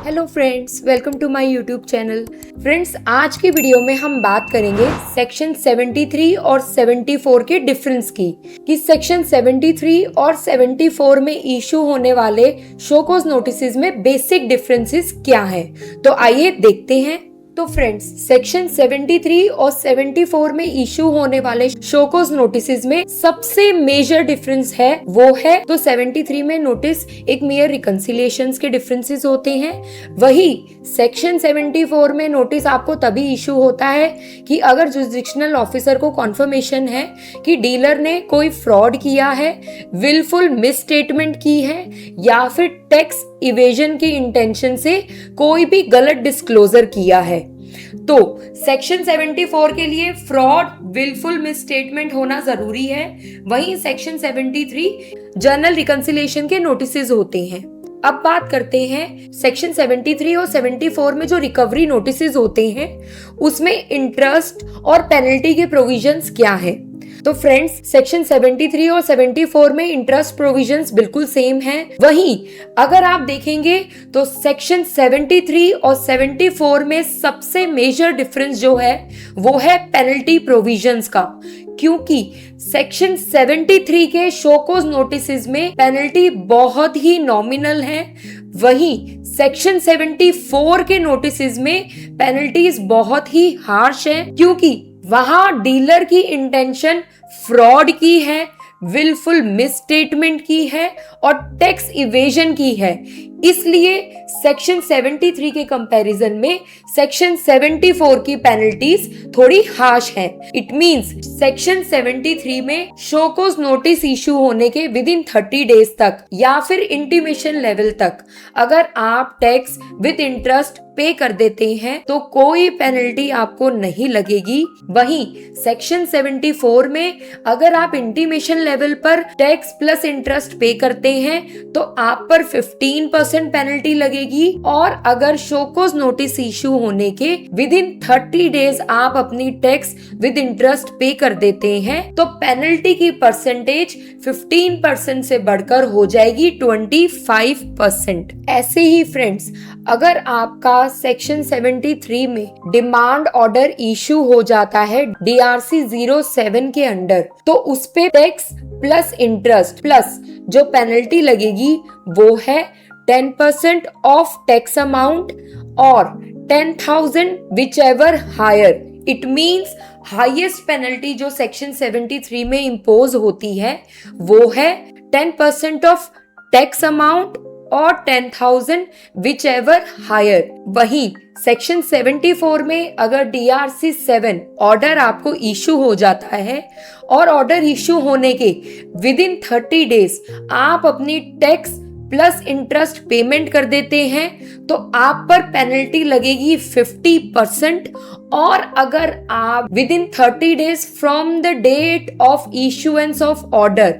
Hello friends, welcome to my YouTube channel. Friends, आज की video में हम बात करेंगे सेक्शन 73 और 74 के डिफरेंस की कि सेक्शन 73 और 74 में इशू होने वाले शो कॉज नोटिसेस में बेसिक डिफरेंसेस क्या हैं। तो आइए देखते हैं। तो फ्रेंड्स, सेक्शन 73 और 74 में इशू होने वाले शो कॉज नोटिसेस में सबसे मेजर डिफरेंस है वो है तो 73 में नोटिस एक मेयर रिकंसिलिएशंस के डिफरेंसेस होते हैं। वही सेक्शन 74 में नोटिस आपको तभी इशू होता है कि अगर जुरिसडिक्शनल ऑफिसर को कॉन्फर्मेशन है कि डीलर ने कोई फ्रॉड किया है, विलफुल मिसस्टेटमेंट की है या फिर टैक्स इवेजन की इंटेंशन से कोई भी गलत डिस्क्लोजर किया है। तो सेक्शन 74 के लिए फ्रॉड, विलफुल मिसस्टेटमेंट होना जरूरी है। वहीं सेक्शन 73 जर्नल रिकंसिलिएशन के नोटिसेस होते हैं। अब बात करते हैं सेक्शन 73 और 74 में जो रिकवरी नोटिसेस होते हैं उसमें इंटरेस्ट और पेनल्टी के प्रोविजंस क्या है। तो फ्रेंड्स, सेक्शन 73 और 74 में इंटरेस्ट प्रोविजंस बिल्कुल सेम हैं। वहीं अगर आप देखेंगे तो सेक्शन 73 और 74 में सबसे मेजर डिफरेंस जो है वो है पेनल्टी प्रोविजंस का, क्योंकि सेक्शन 73 के शो कॉज नोटिसेस में पेनल्टी बहुत ही नॉमिनल है। वहीं सेक्शन 74 के नोटिसेस में पेनल्टीज बहुत ही हार्श है, क्योंकि वहां डीलर की इंटेंशन फ्रॉड की है, विलफुल मिसस्टेटमेंट की है और टैक्स इवेजन की है। इसलिए सेक्शन 73 के कंपैरिजन में सेक्शन 74 की पेनल्टीज थोड़ी हार्श हैं। इट मींस सेक्शन 73 में शो कॉज नोटिस इशू होने के विद इन 30 डेज तक या फिर इंटीमेशन लेवल तक अगर आप टैक्स विद इंटरेस्ट पे कर देते हैं तो कोई पेनल्टी आपको नहीं लगेगी। वहीं सेक्शन 74 में अगर आप इंटीमेशन लेवल पर टैक्स प्लस इंटरेस्ट पे करते हैं तो आप पर 15% पेनल्टी लगेगी, और अगर शो कॉज नोटिस इशू होने के विद इन 30 डेज आप अपनी टैक्स विद इंटरेस्ट पे कर देते हैं तो पेनल्टी की परसेंटेज 15% से बढ़कर हो जाएगी 25%। ऐसे ही फ्रेंड्स, अगर आपका सेक्शन 73 में डिमांड ऑर्डर इशू हो जाता है DRC 07 के अंडर, तो उस पे टैक्स प्लस इंटरेस्ट प्लस जो पेनल्टी लगेगी वो है 10% ऑफ टैक्स अमाउंट और 10,000 whichever higher. It means highest penalty जो सेक्शन 73 में इम्पोज होती है वो है 10% ऑफ टैक्स अमाउंट और 10,000 विच एवर हायर। वहीं सेक्शन 74 में अगर DRC 7 ऑर्डर आपको इशू हो जाता है और ऑर्डर इशू होने के विद इन 30 डेज आप अपनी टैक्स प्लस इंटरेस्ट पेमेंट कर देते हैं तो आप पर पेनल्टी लगेगी 50%, और अगर आप within 30 days from the date of issuance of order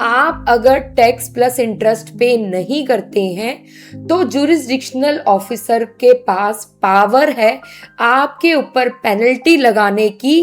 आप अगर टैक्स प्लस इंटरेस्ट पे नहीं करते हैं तो जुरिसडिक्शनल ऑफिसर के पास पावर है आपके ऊपर पेनल्टी लगाने की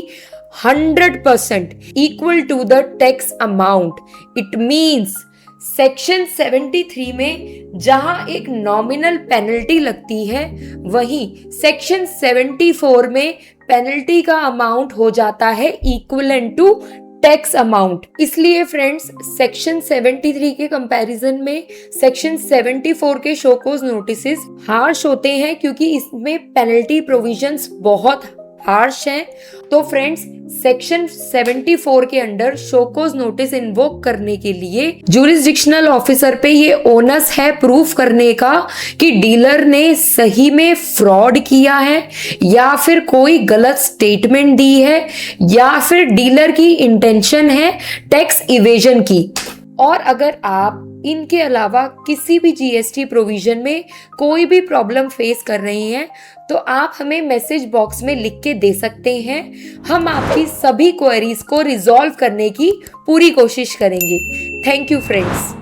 100% equal to the tax amount. It means section 73 में जहां एक नॉमिनल पेनल्टी लगती है वहीं सेक्शन 74 में पेनल्टी का अमाउंट हो जाता है इक्विवेलेंट टू टैक्स अमाउंट। इसलिए फ्रेंड्स, सेक्शन 73 के कंपैरिजन में सेक्शन 74 के शो कॉज नोटिसेस हार्श होते हैं, क्योंकि इसमें पेनल्टी प्रोविजंस बहुत हार्श हैं। तो फ्रेंड्स, सेक्शन 74 के under show cause notice invoke करने के लिए जुरिसडिक्शनल ऑफिसर पे ये ओनस है प्रूफ करने का कि डीलर ने सही में फ्रॉड किया है या फिर कोई गलत स्टेटमेंट दी है या फिर डीलर की इंटेंशन है टैक्स इवेजन की। और अगर आप इनके अलावा किसी भी GST प्रोविजन में कोई भी प्रॉब्लम फेस कर रहे हैं तो आप हमें मैसेज बॉक्स में लिख के दे सकते हैं। हम आपकी सभी क्वेरीज को रिजॉल्व करने की पूरी कोशिश करेंगे। Thank you friends.